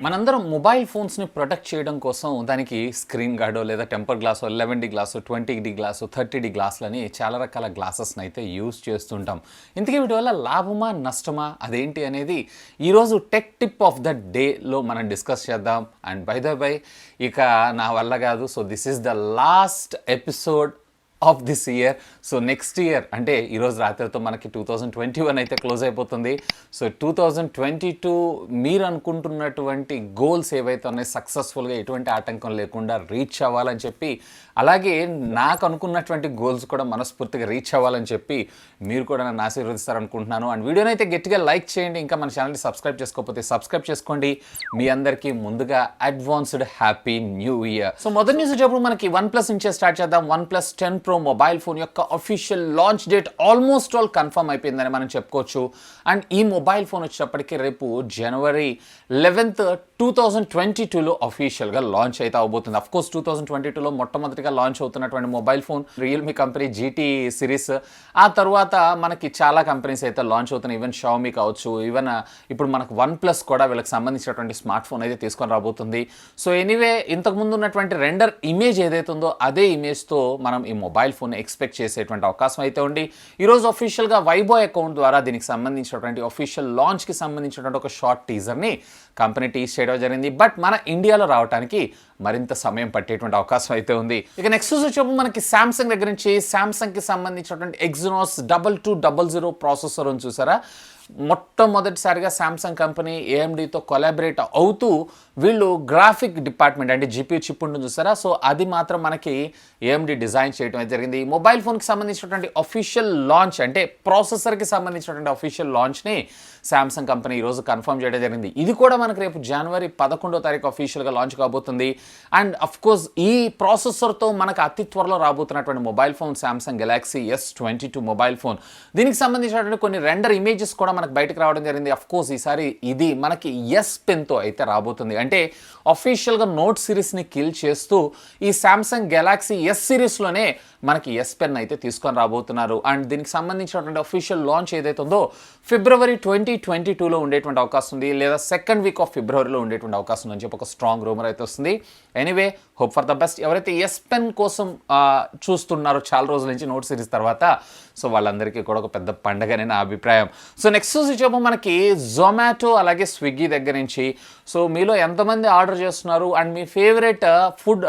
మనందరం mobile ఫోన్స్ని protect చేయడం కోసం దానికి స్క్రీన్ గార్డో లేదా టెంపర్ గ్లాసో 11D glass 20D glass 30D గ్లాసులని చాలా రకాల గ్లాసెస్ని అయితే యూజ్ చేస్తుంటాం. ఇంతకీ వీటి వల్ల లాభమా నష్టమా అదేంటి అనేది ఈరోజు టెక్ టిప్ ఆఫ్ ద డేలో మనం డిస్కస్ చేద్దాం. అండ్ బై ద బై ఇక నా వల్ల కాదు, so this is the last episode of this year. So next year అంటే ఈరోజు రాత్రితో మనకి 2021 అయితే క్లోజ్ అయిపోతుంది. సో 2022 మీరు అనుకుంటున్నటువంటి గోల్స్ ఏవైతే ఉన్నాయో సక్సెస్ఫుల్గా ఎటువంటి ఆటంకం లేకుండా రీచ్ అవ్వాలని చెప్పి, అలాగే నాకు అనుకున్నటువంటి గోల్స్ కూడా మనస్ఫూర్తిగా రీచ్ అవ్వాలని చెప్పి మీరు కూడా నన్ను ఆశీర్వదిస్తారనుకుంటున్నాను. అండ్ వీడియోని అయితే గట్టిగా లైక్ చేయండి. ఇంకా మన ఛానల్ని సబ్స్క్రైబ్ చేసుకోకపోతే సబ్స్క్రైబ్ చేసుకోండి. మీ అందరికీ ముందుగా advanced happy new year. So మొదటి న్యూస్ వచ్చేప్పుడు మనకి OnePlus నుంచే స్టార్ట్ చేద్దాం. OnePlus 10 Pro మొబైల్ ఫోన్ యొక్క official launch date almost all confirm అయిపోయిందని మనం చెప్పుకోవచ్చు. అండ్ ఈ మొబైల్ ఫోన్ వచ్చేటప్పటికి రేపు జనవరి 11th 2022లో అఫీషియల్గా లాంచ్ అయితే అవబోతుంది. అఫ్కోర్స్ 2022లో మొట్టమొదటిగా లాంచ్ అవుతున్నటువంటి mobile phone Realme company GT series. ఆ తర్వాత మనకి చాలా కంపెనీస్ అయితే లాంచ్ అవుతున్నాయి. ఈవెన్ షామీ కావచ్చు, ఈవెన్ ఇప్పుడు మనకు OnePlus కూడా వీళ్ళకి సంబంధించినటువంటి స్మార్ట్ ఫోన్ అయితే తీసుకొని రాబోతుంది. సో ఎనీవే ఇంతకుముందు ఉన్నటువంటి రెండర్ ఇమేజ్ ఏదైతే ఉందో అదే ఇమేజ్తో మనం ఈ మొబైల్ ఫోన్ ఎక్స్పెక్ట్ చేసేటువంటి అవకాశం అయితే ఉంది. ఈరోజు అఫీషియల్గా వైబాయ్ అకౌంట్ ద్వారా దీనికి సంబంధించినటువంటి అఫీషియల్ లాంచ్కి సంబంధించినటువంటి ఒక షార్ట్ టీజర్ని కంపెనీ టీజ్ చేయడం జరిగింది. బట్ మన ఇండియాలో రావడానికి మరింత సమయం పట్టేటువంటి అవకాశం అయితే ఉంది. ఇక నెక్స్ట్ వచ్చేప్పుడు మనకి శాంసంగ్ దగ్గర నుంచి శాంసంగ్కి సంబంధించినటువంటి Exynos 2200 ప్రాసెసర్ అని చూసారా. మొట్టమొదటిసారిగా శాంసంగ్ కంపెనీ AMDతో కొలాబరేట్ అవుతూ వీళ్ళు గ్రాఫిక్ డిపార్ట్మెంట్ అంటే GPU చిప్ ఉంటుంది చూసారా, సో అది మాత్రం మనకి AMD డిజైన్ చేయడం అయితే జరిగింది. ఈ మొబైల్ ఫోన్కి సంబంధించినటువంటి అఫీషియల్ లాంచ్ అంటే ప్రాసెసర్కి సంబంధించినటువంటి అఫీషియల్ లాంచ్ని శాంసంగ్ కంపెనీ ఈరోజు కన్ఫర్మ్ చేయడం జరిగింది. ఇది కూడా మనకు రేపు జనవరి 11వ తారీఖు అఫీషియల్గా లాంచ్ కాబోతుంది. అండ్ అఫ్కోర్స్ ఈ ప్రాసెసర్తో మనకు అతి త్వరలో రాబోతున్నటువంటి mobile phone Samsung Galaxy S22 mobile phone. దీనికి సంబంధించినటువంటి కొన్ని రెండర్ ఇమేజెస్ కూడా మనకు బయటకు రావడం జరిగింది. అఫ్కోర్స్ ఈసారి ఇది మనకి S పెన్తో అయితే రాబోతుంది. అంటే అఫీషియల్గా నోట్ సిరీస్ని కిల్ చేస్తూ ఈ శాంసంగ్ గెలాక్సీ S సిరీస్లోనే మనకి S పెన్ అయితే తీసుకొని రాబోతున్నారు. అండ్ దీనికి సంబంధించినటువంటి అఫీషియల్ లాంచ్ ఏదైతే ఉందో ఫిబ్రవరి 2022లో ఉండేటువంటి అవకాశం ఉంది, లేదా సెకండ్ వీక్ ఆఫ్ ఫిబ్రవరిలో ఉండేటువంటి అవకాశం ఉందని చెప్పి ఒక స్ట్రాంగ్ రూమర్ అయితే వస్తుంది. Anyway hope for the best. ఎవరైతే S పెన్ కోసం చూస్తున్నారో చాలా రోజుల నుంచి నోట్ సిరీస్ తర్వాత, సో వాళ్ళందరికీ కూడా ఒక పెద్ద పండగనే నా అభిప్రాయం. సో నెక్స్ట్ వచ్చేమో మనకి జొమాటో అలాగే స్విగ్గీ దగ్గర నుంచి. సో మీలో ఎంతమంది ఆర్డర్ చేస్తున్నారు and me favourite food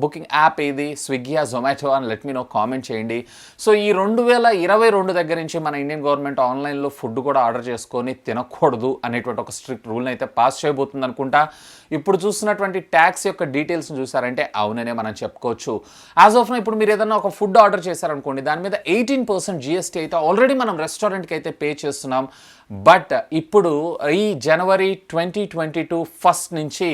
booking app ఏది, స్విగ్గీయా జొమాటో అని లెట్ మీ నో, కామెంట్ చేయండి. సో ఈ 2022 దగ్గర నుంచి మన ఇండియన్ గవర్నమెంట్ ఆన్లైన్లో ఫుడ్ కూడా ఆర్డర్ చేసుకొని తినకూడదు అనేటువంటి ఒక స్ట్రిక్ట్ రూల్ని అయితే పాస్ చేయబోతుంది అనుకుంటా. ఇప్పుడు చూస్తున్నటువంటి ట్యాక్స్ యొక్క డీటెయిల్స్ని చూసారంటే అవుననే మనం చెప్పుకోవచ్చు. యాజ్ ఆఫ్ నౌ ఇప్పుడు మీరు ఏదైనా ఒక ఫుడ్ ఆర్డర్ చేశారనుకోండి, దాని మీద 18% GST అయితే ఆల్రెడీ మనం రెస్టారెంట్కి అయితే పే చేస్తున్నాం. బట్ ఇప్పుడు ఈ జనవరి 2022 ఫస్ట్ నుంచి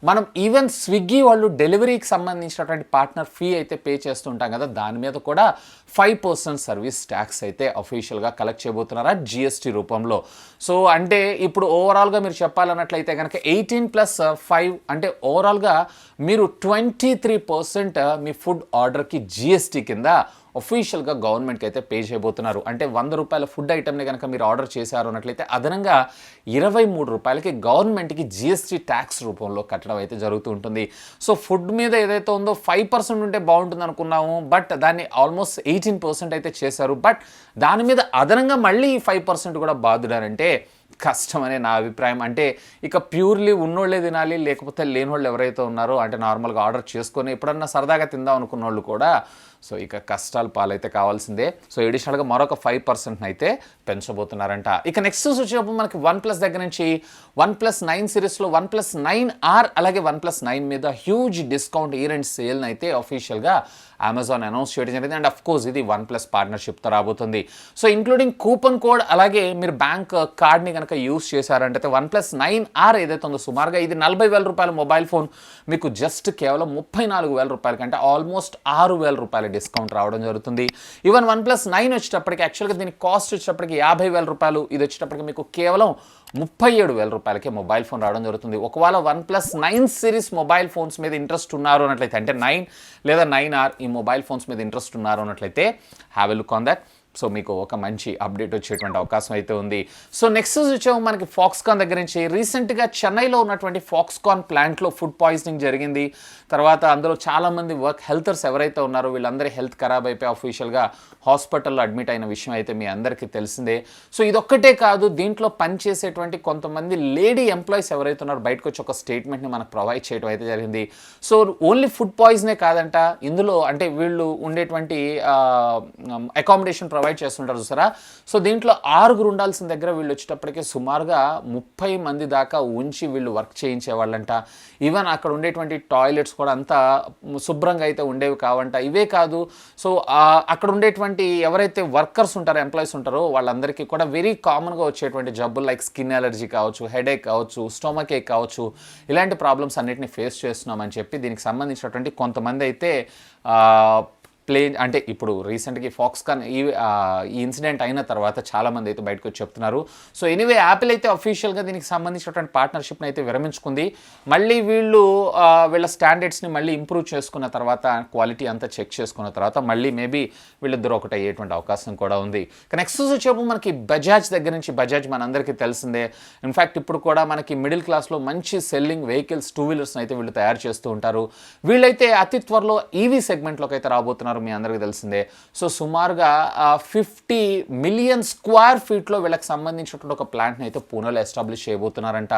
మనం ఈవెన్ స్విగ్గీ వాళ్ళు డెలివరీకి సంబంధించినటువంటి పార్ట్నర్ ఫీ అయితే పే చేస్తుంటాం కదా, దాని మీద కూడా 5% సర్వీస్ ట్యాక్స్ అయితే అఫీషియల్గా కలెక్ట్ చేయబోతున్నారా GST రూపంలో. సో అంటే ఇప్పుడు ఓవరాల్గా మీరు చెప్పాలన్నట్లయితే కనుక 18+5 అంటే ఓవరాల్గా మీరు 23% మీ ఫుడ్ ఆర్డర్కి GST కింద అఫీషియల్గా గవర్నమెంట్కి అయితే పే చేయబోతున్నారు. అంటే 100 రూపాయల ఫుడ్ ఐటమ్ని కనుక మీరు ఆర్డర్ చేశారు అన్నట్లయితే అదనంగా 23 రూపాయలకి గవర్నమెంట్కి GST ట్యాక్స్ రూపంలో కట్టడం అయితే జరుగుతూ ఉంటుంది. సో ఫుడ్ మీద ఏదైతే ఉందో 5% ఉంటే బాగుంటుంది అనుకున్నాము, బట్ దాన్ని ఆల్మోస్ట్ 18% అయితే చేశారు. బట్ దాని మీద అదనంగా మళ్ళీ 5% కూడా బాధుడారంటే కష్టమనే నా అభిప్రాయం. అంటే ఇక ప్యూర్లీ ఉన్నోళ్ళే తినాలి, లేకపోతే లేనివాళ్ళు ఎవరైతే ఉన్నారో అంటే నార్మల్గా ఆర్డర్ చేసుకొని ఎప్పుడన్నా సరదాగా తిందాం అనుకున్న వాళ్ళు కూడా సో ఇక కష్టాలు పాలైతే కావాల్సిందే. సో ఎడిషనల్గా మరొక 5% అయితే పెంచబోతున్నారంట. ఇక నెక్స్ట్ వచ్చేటప్పుడు మనకి OnePlus దగ్గర నుంచి OnePlus 9 సిరీస్లో OnePlus 9R అలాగే OnePlus 9 మీద హ్యూజ్ డిస్కౌంట్ ఇయర్ అండ్ సేల్ని అయితే అఫీషియల్గా అమెజాన్ అనౌన్స్ చేయడం జరిగింది. అండ్ అఫ్కోర్స్ ఇది OnePlus పార్ట్నర్షిప్తో రాబోతుంది. సో ఇంక్లూడింగ్ కూపన్ కోడ్ అలాగే మీరు బ్యాంక్ కార్డ్ని కనుక యూస్ చేశారంటే OnePlus 9R ఏదైతే ఉందో సుమారుగా ఇది 40,000 రూపాయల మొబైల్ ఫోన్ మీకు జస్ట్ కేవలం 34,000 రూపాయల కంటే ఆల్మోస్ట్ 6,000 రూపాయల డిస్కౌంట్ రావడం జరుగుతుంది. ఈవెన్ OnePlus 9 వచ్చేటప్పటికి యాక్చువల్గా దీని కాస్ట్ వచ్చేటప్పటికి 50,000 రూపాయలు, ఇది వచ్చేటప్పటికి మీకు కేవలం 37,000 రూపాయలకే మొబైల్ ఫోన్ రావడం జరుగుతుంది. ఒకవేళ OnePlus 9 సిరీస్ మొబైల్ ఫోన్స్ మీద ఇంట్రెస్ట్ ఉన్నారు అన్నట్లయితే, అంటే 9 లేదా 9R ఈ మొబైల్ ఫోన్స్ మీద ఇంట్రెస్ట్ ఉన్నారు అన్నట్లయితే have a look on that. So మీకు ఒక మంచి అప్డేట్ వచ్చేటువంటి అవకాశం అయితే ఉంది. సో నెక్స్ట్ వచ్చాము మనకి ఫాక్స్కాన్ దగ్గర నుంచి. రీసెంట్గా చెన్నైలో ఉన్నటువంటి ఫాక్స్కాన్ ప్లాంట్లో ఫుడ్ పాయిజనింగ్ జరిగింది. తర్వాత అందులో చాలామంది హెల్తర్స్ ఎవరైతే ఉన్నారో వీళ్ళందరి హెల్త్ ఖరాబ్ అయిపోయి అఫీషియల్గా హాస్పిటల్లో అడ్మిట్ అయిన విషయం అయితే మీ అందరికీ తెలిసిందే. సో ఇదొక్కటే కాదు, దీంట్లో పనిచేసేటువంటి కొంతమంది లేడీ ఎంప్లాయీస్ ఎవరైతే ఉన్నారో బయటకు వచ్చి ఒక స్టేట్మెంట్ని మనకు ప్రొవైడ్ చేయడం అయితే జరిగింది. సో ఓన్లీ ఫుడ్ పాయిజనే కాదంట, ఇందులో అంటే వీళ్ళు ఉండేటువంటి అకామిడేషన్ ప్రొవైడ్ చేస్తుంటారు చూసారా. సో దీంట్లో 6 ఉండాల్సిన దగ్గర వీళ్ళు వచ్చేటప్పటికే సుమారుగా 30 మంది దాకా ఉంచి వీళ్ళు వర్క్ చేయించేవాళ్ళంట. ఈవెన్ అక్కడ ఉండేటువంటి టాయిలెట్స్ కూడా అంతా శుభ్రంగా అయితే ఉండేవి కావంట. ఇవే కాదు, సో అక్కడ ఉండేటువంటి ఎవరైతే వర్కర్స్ ఉంటారో ఎంప్లాయీస్ ఉంటారో వాళ్ళందరికీ కూడా వెరీ కామన్గా వచ్చేటువంటి జబ్బులు లైక్ స్కిన్ అలర్జీ కావచ్చు, హెడేక్ కావచ్చు, స్టొమక్ ఏక్ కావచ్చు, ఇలాంటి ప్రాబ్లమ్స్ అన్నిటిని ఫేస్ చేస్తున్నామని చెప్పి దీనికి సంబంధించినటువంటి కొంతమంది అయితే అంటే ఇప్పుడు రీసెంట్గా ఫాక్స్కాన్ ఈ ఇన్సిడెంట్ అయిన తర్వాత చాలామంది అయితే బయటకు వచ్చి చెప్తున్నారు. సో ఎనీవే యాపిల్ అయితే అఫీషియల్గా దీనికి సంబంధించినటువంటి పార్ట్నర్షిప్ని అయితే విరమించుకుంది. మళ్ళీ వీళ్ళ స్టాండర్డ్స్ని మళ్ళీ ఇంప్రూవ్ చేసుకున్న తర్వాత, క్వాలిటీ అంతా చెక్ చేసుకున్న తర్వాత మళ్ళీ మేబీ వీళ్ళిద్దరూ ఒకటి అయ్యేటువంటి అవకాశం కూడా ఉంది. నెక్స్ట్ వచ్చేప్పుడు మనకి బజాజ్ దగ్గర నుంచి. బజాజ్ మనందరికీ తెలిసిందే. ఇన్ఫ్యాక్ట్ ఇప్పుడు కూడా మనకి మిడిల్ క్లాస్లో మంచి సెల్లింగ్ వెహికల్స్, 2 వీలర్స్ని అయితే వీళ్ళు తయారు చేస్తూ ఉంటారు. వీళ్ళైతే అతి త్వరలో ఈవీ సెగ్మెంట్లోకి అయితే రాబోతున్నారు, మీ అందరికీ తెలిసిందే. సో సుమారుగా 50 మిలియన్ స్క్వేర్ ఫీట్లో వీళ్ళకి సంబంధించినటువంటి ఒక ప్లాంట్ని అయితే పూణేలో ఎస్టాబ్లిష్ చేయబోతున్నారంట.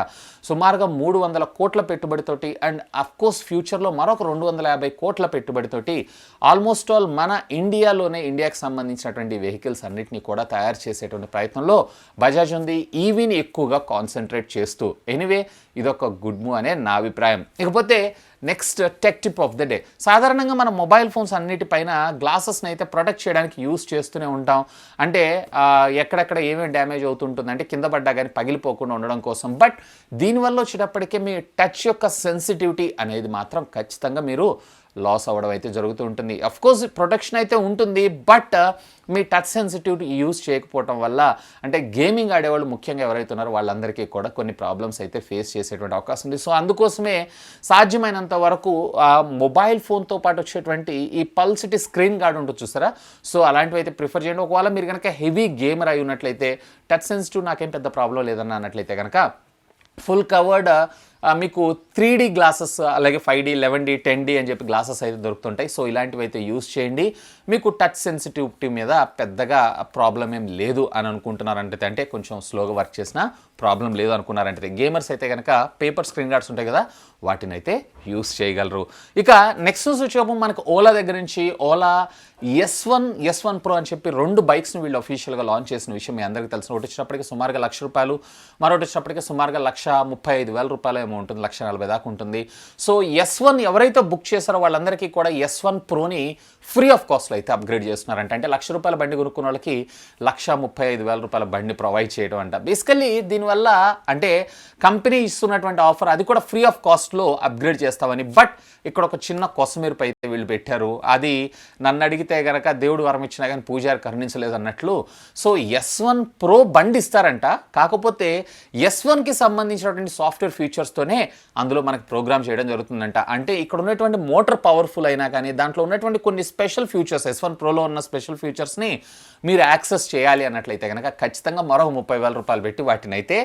సుమారుగా 300 కోట్ల పెట్టుబడితోటి అండ్ అఫ్కోర్స్ ఫ్యూచర్లో మరొక 250 కోట్ల పెట్టుబడితోటి ఆల్మోస్ట్ ఆల్ మన ఇండియాకి సంబంధించినటువంటి వెహికల్స్ అన్నిటినీ కూడా తయారు చేసేటువంటి ప్రయత్నంలో బజాజ్ ఉంది, ఈవీని ఎక్కువగా కాన్సన్ట్రేట్ చేస్తూ. ఎనీవే ఇదొక గుడ్ మూవ్ అనే నా అభిప్రాయం. ఇకపోతే next tech tip of the day. సాధారణంగా మన మొబైల్ ఫోన్స్ అన్నిటిపైన గ్లాసెస్ని అయితే ప్రొటెక్ట్ చేయడానికి యూస్ చేస్తూనే ఉంటాం. అంటే ఎక్కడెక్కడ ఏమేమి డ్యామేజ్ అవుతుంటుంది అంటే కింద పడ్డా కానీ పగిలిపోకుండా ఉండడం కోసం. బట్ దీనివల్ల వచ్చేటప్పటికే మీ టచ్ యొక్క సెన్సిటివిటీ అనేది మాత్రం ఖచ్చితంగా మీరు లాస్ అవ్వడం అయితే జరుగుతూ ఉంటుంది. అఫ్కోర్స్ ప్రొటెక్షన్ అయితే ఉంటుంది, but me touch sensitivity use చేయకపోవడం వల్ల అంటే గేమింగ్ ఆడేవాళ్ళు ముఖ్యంగా ఎవరైతే ఉన్నారో వాళ్ళందరికీ కూడా కొన్ని ప్రాబ్లమ్స్ అయితే ఫేస్ చేసేటువంటి అవకాశం ఉంది. సో అందుకోసమే సాధ్యమైనంత వరకు మొబైల్ ఫోన్తో పాటు వచ్చేటువంటి ఈ పల్సిటీ స్క్రీన్ గార్డ్ ఉంటుంది చూసారా, సో అలాంటివి అయితే ప్రిఫర్ చేయండి. ఒకవేళ మీరు కనుక హెవీ గేమర్ అయి ఉన్నట్లయితే, టచ్ సెన్సిటివ్ నాకేం పెద్ద ప్రాబ్లం లేదన్న అన్నట్లయితే కనుక ఫుల్ కవర్డ్ మీకు 3D గ్లాసెస్, అలాగే 5D, 11D, 10D అని చెప్పి గ్లాసెస్ అయితే దొరుకుతుంటాయి. సో ఇలాంటివి అయితే యూస్ చేయండి. మీకు టచ్ సెన్సిటివిటీ మీద పెద్దగా ప్రాబ్లం ఏం లేదు అని అనుకుంటున్నారంటే, అంటే కొంచెం స్లోగా వర్క్ చేసినా ప్రాబ్లం లేదు అనుకున్నారంటే, గేమర్స్ అయితే కనుక పేపర్ స్క్రీన్ గార్డ్స్ ఉంటాయి కదా, వాటిని అయితే యూస్ చేయగలరు. ఇక నెక్స్ట్ వచ్చేటప్పుడు మనకు ఓలా దగ్గర నుంచి ఓలా S1 Pro అని చెప్పి 2 బైక్స్ని వీళ్ళు అఫీషియల్గా లాంచ్ చేసిన విషయం మీ అందరికీ తెలిసిన. ఒకటి వచ్చేటప్పటికి సుమారుగా ₹1,00,000, మరొకటి వచ్చేటప్పటికి సుమారుగా ₹135,000 ఏమో ఉంటుంది, 140,000 దాకా ఉంటుంది. సో S1 ఎవరైతే బుక్ చేశారో వాళ్ళందరికీ కూడా S1 Proని ఫ్రీ ఆఫ్ కాస్ట్లో అయితే అప్గ్రేడ్ చేస్తున్నారంట. అంటే ₹1,00,000 బండి కొనుక్కున్న వాళ్ళకి ₹135,000 బండి ప్రొవైడ్ చేయడం అంట. బేసికల్లీ దీనివల్ల అంటే కంపెనీ ఇస్తున్నటువంటి ఆఫర్ అది కూడా ఫ్రీ ఆఫ్ కాస్ట్లో అప్గ్రేడ్ చేస్తామని. బట్ ఇక్కడ ఒక చిన్న కొసమెరుపు అయితే వీళ్ళు పెట్టారు. అది నన్ను అడిగితే కనుక దేవుడు వరం ఇచ్చినా కానీ పూజారి కరుణించలేదు అన్నట్లు. సో S1 Pro బండి ఇస్తారంట, కాకపోతే S1కి సంబంధించినటువంటి సాఫ్ట్వేర్ ఫీచర్స్తోనే అందులో మనకి ప్రోగ్రామ్ చేయడం జరుగుతుందంట. అంటే ఇక్కడ ఉన్నటువంటి మోటార్ పవర్ఫుల్ అయినా కానీ దాంట్లో ఉన్నటువంటి కొన్ని స్పెషల్ ఫీచర్స్, S1 Proలో ఉన్న స్పెషల్ ఫీచర్స్ని మీరు యాక్సెస్ చేయాలి అన్నట్లయితే కనుక ఖచ్చితంగా మరో ₹30,000 పెట్టి వాటిని అయితే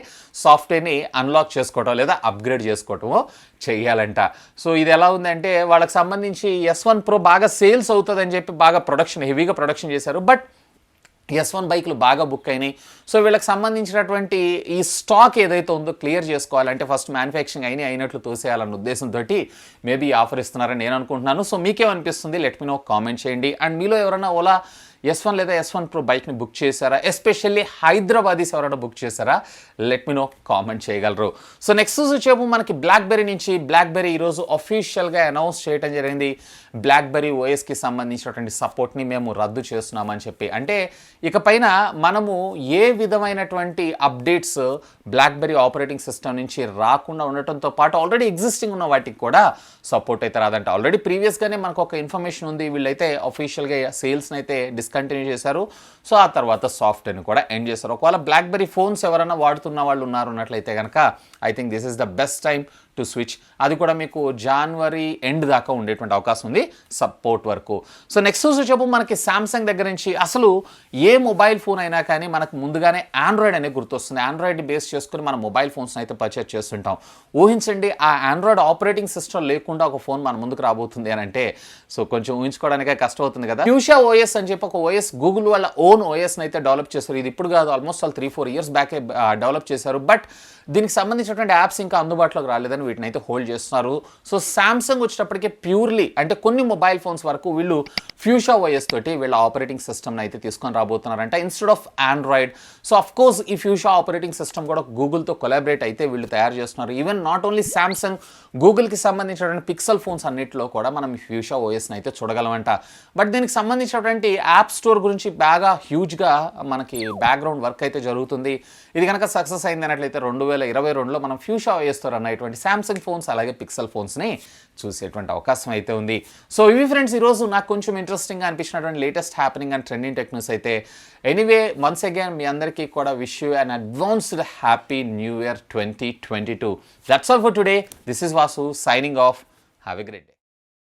సాఫ్ట్వేర్ని అన్లాక్ చేసుకోవటం లేదా అప్గ్రేడ్ చేసుకోవటమో చెయ్యాలంట. సో ఇది ఎలా ఉందంటే వాళ్ళకి సంబంధించి S1 Pro బాగా సేల్స్ అవుతుందని చెప్పి బాగా హెవీగా ప్రొడక్షన్ చేశారు. బట్ S1 బైక్లు బాగా బుక్ అయినాయి. సో వీళ్ళకి సంబంధించినటువంటి ఈ స్టాక్ ఏదైతే ఉందో క్లియర్ చేసుకోవాలంటే ఫస్ట్ మ్యానుఫ్యాక్చరింగ్ అయినట్లు తోసేయాలన్న ఉద్దేశంతో మేబీ ఆఫర్ ఇస్తున్నారని నేను అనుకుంటున్నాను. సో మీకేమనిపిస్తుంది, లెట్ మీ నో, కామెంట్ చేయండి. అండ్ మీలో ఎవరైనా ఓలా S1 లేదా S1 Pro బైక్ని బుక్ చేశారా, ఎస్పెషల్లీ హైదరాబాదీస్ ఎవరైనా బుక్ చేశారా, లెట్ మీ నో, కామెంట్ చేయగలరు. సో నెక్స్ట్ వచ్చేపు మనకి బ్లాక్బెర్రీ నుంచి. బ్లాక్బెర్రీ ఈరోజు అఫీషియల్గా అనౌన్స్ చేయడం జరిగింది. బ్లాక్బెర్రీ ఓఎస్కి సంబంధించినటువంటి సపోర్ట్ని మేము రద్దు చేస్తున్నామని చెప్పి. అంటే ఇకపైన మనము ఏ విధమైనటువంటి అప్డేట్స్ బ్లాక్బెర్రీ ఆపరేటింగ్ సిస్టమ్ నుంచి రాకుండా ఉండటంతో పాటు ఆల్రెడీ ఎగ్జిస్టింగ్ ఉన్న వాటికి కూడా సపోర్ట్ అయితే రాదంట. ఆల్రెడీ ప్రీవియస్గానే మనకు ఒక ఇన్ఫర్మేషన్ ఉంది, వీళ్ళైతే అఫీషియల్గా సేల్స్ని అయితే డిస్కంటిన్యూ చేశారు. సో ఆ తర్వాత సాఫ్ట్వేర్ని కూడా ఎండ్ చేశారు. ఒకవేళ బ్లాక్బెర్రీ ఫోన్స్ ఎవరైనా వాడుతున్న వాళ్ళు ఉన్నట్లయితే కనుక I think this is the best time to switch. అది కూడా మీకు జనవరి ఎండ్ దాకా ఉండేటువంటి అవకాశం ఉంది సపోర్ట్ వరకు. సో నెక్స్ట్ వచ్చేపు మనకి సామ్సంగ్ దగ్గర నుంచి అసలు ఏ మొబైల్ ఫోన్ అయినా కానీ మనకు ముందుగానే ఆండ్రాయిడ్ అనేది గుర్తొస్తుంది. ఆండ్రాయిడ్ని బేస్ చేసుకుని మన మొబైల్ ఫోన్స్ అయితే పర్చేస్ చేస్తుంటాం. ఊహించండి, ఆ ఆండ్రాయిడ్ ఆపరేటింగ్ సిస్టమ్ లేకుండా ఒక ఫోన్ మన ముందుకు రాబోతుంది అని అంటే సో కొంచెం ఊహించుకోవడానికే కష్టం అవుతుంది కదా. ఫ్యూషా ఓఎస్ అని చెప్పి ఒక ఓఎస్ గూగుల్ వాళ్ళ ఓన్ ఓఎస్ని అయితే డెవలప్ చేశారు. ఇది ఇప్పుడు కాదు, ఆల్మోస్ట్ 3-4 ఇయర్స్ బ్యాకే డెవలప్ చేశారు. బట్ దీనికి సంబంధించినటువంటి యాప్స్ ఇంకా అందుబాటులోకి రాలేదని వీటిని అయితే హోల్డ్ చేస్తున్నారు. సో సామ్సంగ్ వచ్చేటప్పటికే ప్యూర్లీ అంటే కొన్ని మొబైల్ ఫోన్స్ వరకు వీళ్ళు ఫ్యూషా ఓఎస్ తోటి వీళ్ళ ఆపరేటింగ్ సిస్టమ్ని అయితే తీసుకొని రాబోతున్నారంట instead of Android. So of course ఈ ఫ్యూషా ఆపరేటింగ్ సిస్టమ్ కూడా గూగుల్తో కొలాబరేట్ అయితే వీళ్ళు తయారు చేస్తున్నారు. ఈవెన్ నాట్ ఓన్లీ సామ్సంగ్, గూగుల్కి సంబంధించినటువంటి పిక్సెల్ ఫోన్స్ అన్నింటిలో కూడా మనం ఈ ఫ్యూషా ఓఎస్ని అయితే చూడగలమంట. బట్ దీనికి సంబంధించినటువంటి యాప్ స్టోర్ గురించి బాగా హ్యూజ్గా మనకి బ్యాక్గ్రౌండ్ వర్క్ అయితే జరుగుతుంది. ఇది కనుక సక్సెస్ అయింది అన్నట్లయితే 2022లో మనం ఫ్యూషా ఓఎస్తో రన్ అయ్యేటువంటి సామ్సంగ్ ఫోన్స్ అలాగే పిక్సెల్ ఫోన్స్ని చూసేటువంటి అవకాశం అయితే ఉంది. సో ఇవి ఫ్రెండ్స్ ఈరోజు నాకు కొంచెం ఇంట్రెస్టింగ్గా అనిపించినటువంటి latest happening and trending tech news అయితే. ఎనీవే వన్స్ అగైన్ మీ అందరికీ కూడా wish you and advanced happy new year 2022. That's all for today. This is Vasu signing off. Have a great day.